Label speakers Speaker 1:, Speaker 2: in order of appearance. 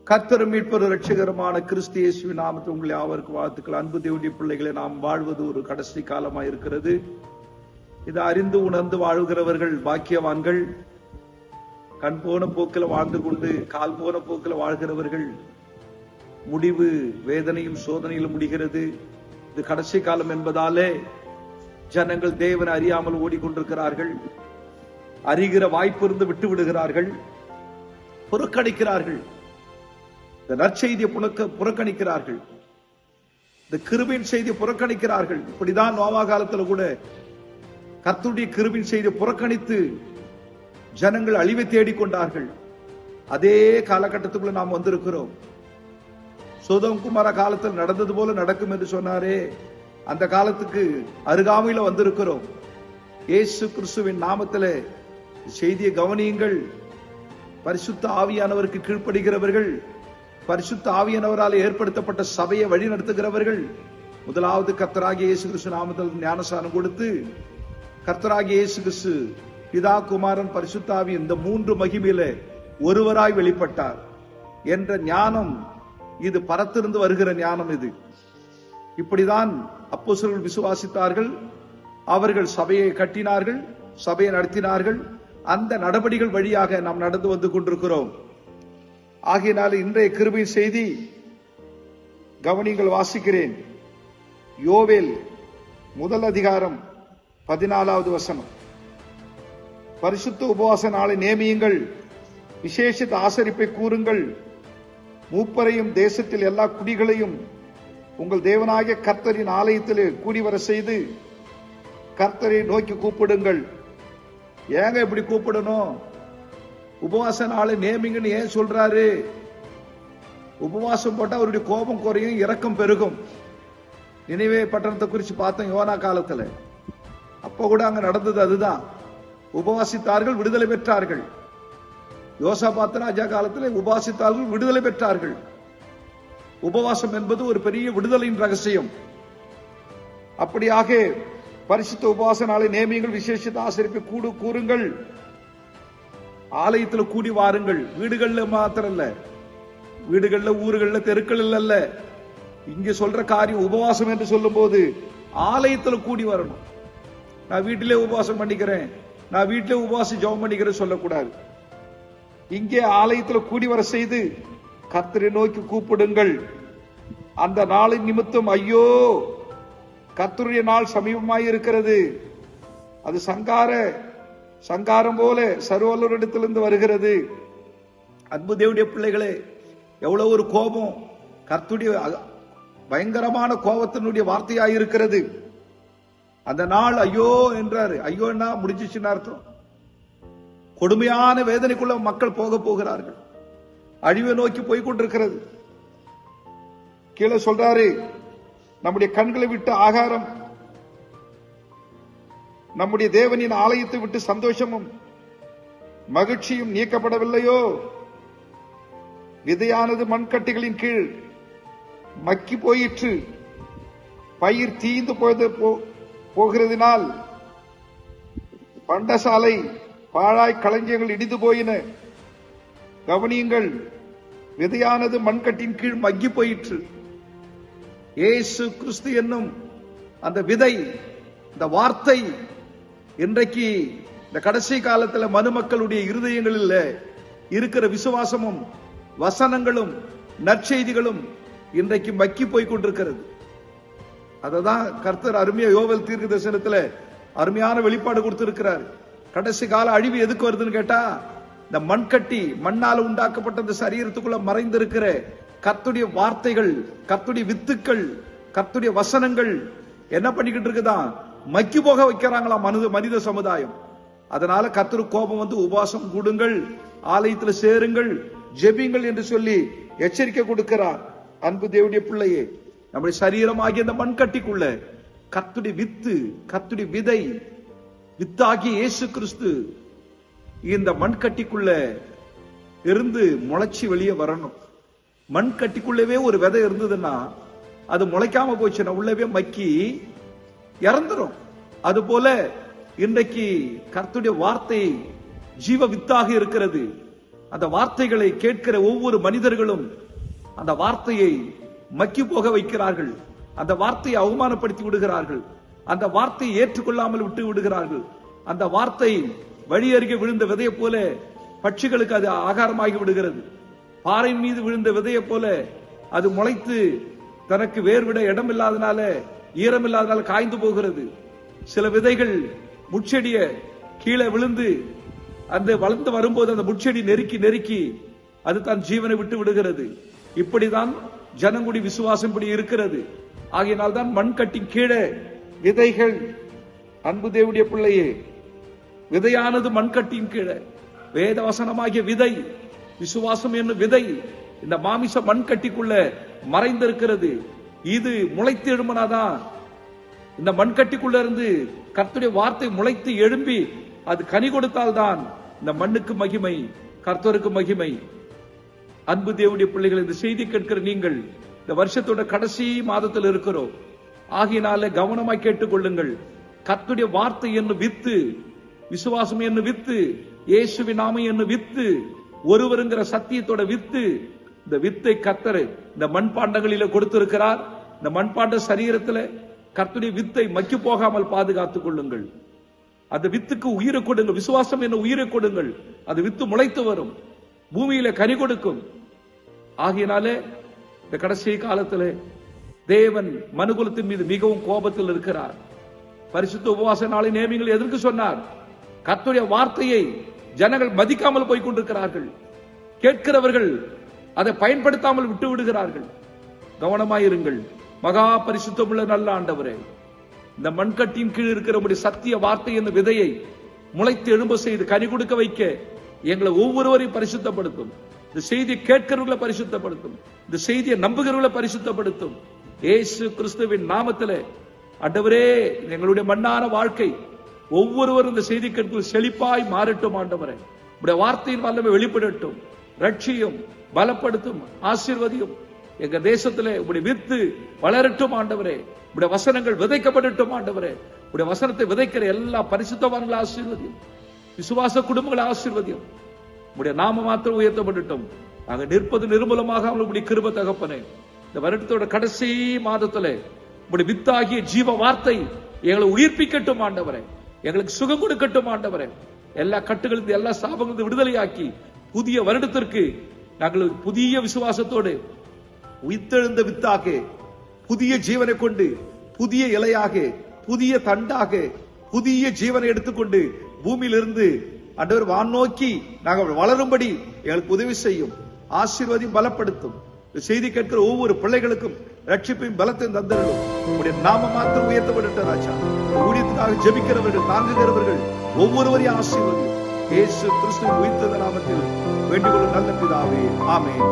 Speaker 1: கர்த்தரும் மீட்பரும் இரட்சகருமான கிறிஸ்து இயேசுவின் நாமத்தில் உங்களை யாவருக்கு வாழ்த்துக்கள். அன்பு தேவனுடைய பிள்ளைகளை, நாம் வாழ்வது ஒரு கடைசி காலமாக இருக்கிறது. இதை அறிந்து உணர்ந்து வாழ்கிறவர்கள் பாக்கியவான்கள். கண் போன போக்கில் வாழ்ந்து கொண்டு கால் போன போக்கில் வாழ்கிறவர்கள் முடிவு வேதனையும் சோதனையிலும் முடிகிறது. இது கடைசி காலம் என்பதாலே ஜனங்கள் தேவனை அறியாமல் ஓடிக்கொண்டிருக்கிறார்கள். அறிகிற வாய்ப்பு இருந்து விட்டு விடுகிறார்கள், புறக்கணிக்கிறார்கள். இந்த நற்செய்தியை புறக்கணிக்கிறார்கள், இந்த கிருபையின் செய்தியை புறக்கணிக்கிறார்கள். இப்படிதான் நோவா காலத்தில் கூட கர்த்தருடைய கிருபையின் செய்தியை புறக்கணித்து ஜனங்கள் அழிவை தேடிக்கொண்டார்கள். அதே காலகட்டத்துக்குள்ள நாம் வந்திருக்கிறோம். சோதோம் குமார காலத்தில் நடந்தது போல நடக்கும் என்று சொன்னாரே, அந்த காலத்துக்கு அருகாமையில வந்திருக்கிறோம். இயேசு கிறிஸ்துவின் நாமத்திலே செய்தியை கவனியுங்கள். பரிசுத்த ஆவியானவருக்கு கீழ்ப்படுகிறவர்கள், பரிசுத்த ஆவியானவரால் ஏற்படுத்தப்பட்ட சபையை வழி நடத்துகிறவர்கள் முதலாவது கர்த்தராகிய இயேசு கிறிஸ்து நாமத்தில் ஞானஸ்நானம் கொடுத்து, கர்த்தராகிய இயேசு கிறிஸ்து பிதா குமாரன் பரிசுத்த ஆவி இந்த மூன்று மகிமையில ஒருவராய் வெளிப்பட்டார் என்ற ஞானம், இது பரத்திருந்து வருகிற ஞானம். இது இப்படிதான் அப்போஸ்தலர்கள் விசுவாசித்தார்கள். அவர்கள் சபையை கட்டினார்கள், சபையை நடத்தினார்கள். அந்த நடவடிக்கைகள் வழியாக நாம் நடந்து வந்து கொண்டிருக்கிறோம். ஆகையினால இன்றைய கிருபை செய்தி கவனிங்கள், வாசிக்கிறேன். யோவேல் முதல் அதிகாரம் 14வது வசனம். பரிசுத்த உபவாச நாளை நியமியுங்கள், விசேஷித்த ஆசரிப்பை கூறுங்கள், மூப்பரையும் தேசத்தில் எல்லா குடிகளையும் உங்கள் தேவனாகிய கர்த்தரின் ஆலயத்தில் கூடி வர செய்து கர்த்தரை நோக்கி கூப்பிடுங்கள். ஏங்க இப்படி கூப்பிடணும்? உபவாச நாளை நியமிங்கன்னு ஏன் சொல்றாரு? உபவாசம் போட்டா அவருடைய கோபம் குறையும், இரக்கம் பெருகும். நினைவே பட்டணத்தை குறித்து பார்த்தோம் யோனா காலத்துல. அப்ப கூட அங்க நடந்தது அதுதான். உபவாசித்தார்கள், விடுதலை பெற்றார்கள். யோசாபாத் ராஜா காலத்தில் உபவாசித்தார்கள், விடுதலை பெற்றார்கள். உபவாசம் என்பது ஒரு பெரிய விடுதலையின் ரகசியம். அப்படியாக பரிசுத்த உபவாச நாளை நியமியுங்கள், விசேஷித்த ஆசரிப்பை கூறுங்கள், ஆலயத்தில் கூடி வாருங்கள். வீடுகள்ல மாத்திரம் இல்ல, வீடுகள்ல ஊர்கள்ல தெருக்கள் அல்ல. இங்க சொல்ற காரியம் உபவாசம் என்று சொல்லும் போது ஆலயத்தில் கூடி வரணும். நான் வீட்டிலே உபவாசம் பண்ணிக்கிறேன், நான் வீட்டிலே உபவாசம் ஜெபம் பண்ணிக்கிறேன் சொல்லக்கூடாது. இங்கே ஆலயத்தில் கூடி வர செய்து கர்த்தரை நோக்கி கூப்பிடுங்கள். அந்த நாளின் நிமித்தம் ஐயோ, கர்த்தருடைய நாள் சமீபமாய் இருக்கிறது. அது சங்காரம் போல சர்வல்லோரிடத்திலிருந்து வருகிறது. அன்பு தேவனுடைய பிள்ளைகளே, எவ்வளவு ஒரு கோபம்! கர்த்தருடைய பயங்கரமான கோபத்தினுடைய வார்த்தையாய் இருக்கிறது. அந்த நாள் ஐயோ என்றாரு. ஐயோன்னா முடிஞ்சிச்சுன்னு அர்த்தம். கொடுமையான வேதனைக்குள்ள மக்கள் போகிறார்கள். அழிவை நோக்கி போய்கொண்டிருக்கிறது. கீழே சொல்றாரு, நம்முடைய கண்களை விட்டு ஆகாரம், நம்முடைய தேவனின் ஆலயத்தை விட்டு சந்தோஷமும் மகிழ்ச்சியும் நீக்கப்படவில்லையோ. விதையானது மண்கட்டிகளின் கீழ் மக்கி போயிற்று, பயிர் தீந்து போகிறதினால் பண்டசாலை பாழாய் களஞ்சியங்கள் இடிந்து போயின. கவனியுங்கள், விதையானது மண்கட்டின் கீழ் மக்கி போயிற்று. இயேசு கிறிஸ்து என்னும் அந்த விதை, இந்த வார்த்தை இன்றைக்கு இந்த கடைசி காலத்தில் மனுமக்களுடைய இருதயங்களில் இருக்கிற விசுவாசமும் வசனங்களும் நற்செய்திகளும் இன்றைக்கு மக்கி போய் கொண்டிருக்கிறது. அததான் கர்த்தர் அருமையா யோவேல் தீர்க்க தரிசனத்துல அருமையான வெளிப்பாடு கொடுத்திருக்கிறார். கடைசி கால அழிவு எதுக்கு வருதுன்னு கேட்டா, இந்த மண்கட்டி, மண்ணால உண்டாக்கப்பட்ட இந்த சரீரத்துக்குள்ள மறைந்திருக்கிற கர்த்தருடைய வார்த்தைகள், கர்த்தருடைய வித்துக்கள், கர்த்தருடைய வசனங்கள் என்ன பண்ணிக்கிட்டு இருக்குதான்? மக்கி போக வைக்கிறாங்களா மனித சமுதாயம். அதனால கர்த்தரு கோபம் வந்து உபவாசம் கூடுங்கள், ஆலயத்தில் சேருங்கள், ஜெபிங்கள் என்று சொல்லி எச்சரிக்கை கொடுக்கிறார். அன்பு தேவனுடைய பிள்ளையே, நம்முடைய சரீரமாகிய இந்த மண்கட்டிக்குள்ள கர்த்தருடைய வித்து, கர்த்தருடைய விதை, வித்தாகிய இயேசு கிறிஸ்து இந்த மண்கட்டிக்குள்ள இருந்து முளைச்சி வெளியே வரணும். மண்கட்டிக்குள்ளவே ஒரு விதை இருந்ததுன்னா அது முளைக்காம போச்சுன்னா உள்ளவே மக்கி இறந்துரும். அது போல இன்றைக்கு கர்த்தருடைய வார்த்தை ஜீவ வித்தாக இருக்கிறது. அந்த வார்த்தைகளை கேட்கிற ஒவ்வொரு மனிதர்களும் அந்த வார்த்தையை மக்கி போக வைக்கிறார்கள். அந்த வார்த்தையை அவமானப்படுத்தி விடுகிறார்கள். அந்த வார்த்தையை ஏற்றுக்கொள்ளாமல் விட்டு விடுகிறார்கள். அந்த வார்த்தை வழி அருகே விழுந்த விதையை போல பட்சிகளுக்கு அது ஆகாரமாகி விடுகிறது. பாறை மீது விழுந்த விதையை போல அது முளைத்து தனக்கு வேர்விட இடம் இல்லாதனால, ஈரம் இல்லாதனால காய்ந்து போகிறது. சில விதைகள் முட்செடிய கீழே விழுந்து அந்த வளர்ந்து வரும்போது அந்த முட்செடி நெருக்கி நெருக்கி அது தன் ஜீவனை விட்டு விடுகிறது. இப்படிதான் ஜனங்குடி விசுவாசம் இப்படி இருக்கிறது. ஆகையினால் தான் மண் கட்டி கீழே விதைகள். அன்பு தேவனுடைய பிள்ளையே, விதையானது மண்கட்டின் கீழே வேத வசனமாகிய விதை, விசுவாசம் என்னும் விதை இந்த மாமிச மண்கட்டிக்குள்ள மறைந்திருக்கிறது. இது முளைத்து எழும்பினாதான், இந்த மண்கட்டிக்குள்ள இருந்து கர்த்தருடைய வார்த்தை முளைத்து எழும்பி அது கனி கொடுத்தால்தான் இந்த மண்ணுக்கு மகிமை, கர்த்தருக்கு மகிமை. அன்பு தேவனுடைய பிள்ளைகள், இந்த செய்தி கேட்கிற நீங்கள் இந்த வருஷத்தோட கடைசி மாதத்தில் இருக்கிறோம். ஆகினால கவனமாய் கேட்டுக்கொள்ளுங்கள். கர்த்தருடைய வார்த்தை என்னும் வித்து, விசுவாசம் என்னும் வித்து, இயேசுவின் நாமம் என்னும் வித்து, ஒருவருங்கிற சத்தியத்தோட வித்து, இந்த வித்தை கர்த்தர் இந்த மண்பாண்டங்களில கொடுத்திருக்கிறார். இந்த மண்பாண்ட சரீரத்தில் கர்த்தருடைய வித்தை மக்கி போகாமல் பாதுகாத்துக் கொள்ளுங்கள். அந்த வித்துக்கு உயிரை கொடுங்கள். விசுவாசம் என்ன உயிரை கொடுங்கள். அது வித்து முளைத்து வரும், பூமியில கனி கொடுக்கும். ஆகையினாலே இந்த கடைசி காலத்தில் தேவன் மனுகுலத்தின் மீது மிகவும் கோபத்தில் இருக்கிறார். பரிசுத்த உபவாச நாளை நேமிங்கள் எதற்கு சொன்னார்? கர்த்தருடைய வார்த்தையை ஜனங்கள் மதிக்காமல் போய் கொண்டிருக்கிறார்கள். கேட்கிறவர்கள் அதை பயன்படுத்தாமல் விட்டு விடுகிறார்கள். கவனமாயிருங்கள். மகா பரிசுத்தமுள்ள நல்ல ஆண்டவரே, இந்த மண்கட்டின் கீழ் இருக்கிற சத்திய வார்த்தை என்ற விதையை முளைத்து எழும்ப செய்து கனி கொடுக்க வைக்க எங்களை ஒவ்வொருவரையும் பரிசுத்தப்படுத்தும். இந்த செய்தியை கேட்கிறவர்களை பரிசுத்தப்படுத்தும். இந்த செய்தியை நம்புகிறவர்களை பரிசுத்தப்படுத்தும். இயேசு கிறிஸ்துவின் நாமத்திலே ஆண்டவரே, எங்களுடைய மண்ணான வாழ்க்கை ஒவ்வொருவரும் இந்த செய்தி கேட்பது செழிப்பாய் மாறட்டும். ஆண்டவரே, உடைய வார்த்தையின் வல்லமை வெளிப்படட்டும். ரட்சியும், பலப்படுத்தும், ஆசீர்வதியும். எங்க தேசத்திலே உடைய வித்து வளரட்டும். ஆண்டவரே, உடைய வசனங்கள் விதைக்கப்படட்டும். ஆண்டவரே, உடைய வசனத்தை விதைக்கிற எல்லா பரிசுத்தவான்களை ஆசீர்வதியும். விசுவாச குடும்பங்களை ஆசீர்வதியும். உடைய நாம மாத்திரம் உயர்த்தப்படட்டும். நாங்கள் நிற்பது நிர்மூலமாக உடைய கிருபை தகப்பனே. இந்த வருடத்தோட கடைசி மாதத்திலே உடைய வித்தாகிய ஜீவ வார்த்தை எங்களை உயிர்ப்பிக்கட்டும். ஆண்டவரே, எங்களுக்கு சுகம் கொடுக்கட்டும். ஆண்டவரே, எல்லா கட்டுகளிலிருந்து எல்லா சாபங்களிலிருந்து விடுதலையாக்கி புதிய வருடத்திற்கு நாங்கள் புதிய விசுவாசத்தோடு உயிர்த்தெழுந்த வித்தாக, புதிய ஜீவனை கொண்டு, புதிய இலையாக, புதிய தண்டாக, புதிய ஜீவனை எடுத்துக்கொண்டு பூமியிலிருந்து ஆண்டவர் வான் நோக்கி நாங்கள் வளரும்படி எங்களுக்கு உதவி செய்யும். ஆசீர்வாதம் பலப்படுத்தும். செய்தி கேட்கிற ஒவ்வொரு பிள்ளைகளுக்கும் ரட்சிப்பையும் பலத்தையும் தந்தர்களும் உடைய நாம மாத்திரம் உயர்த்தப்பட்ட ராஜா. ஊழியத்துக்காக ஜெபிக்கிறவர்கள், தாங்குகிறவர்கள் ஒவ்வொருவரையும் ஆசீர்வதி. இயேசு கிறிஸ்துவின் உயிர்த்தெழுந்த நாமத்தில் வேண்டிக் கொள்ளும் நல்ல பிதாவே, ஆமென்.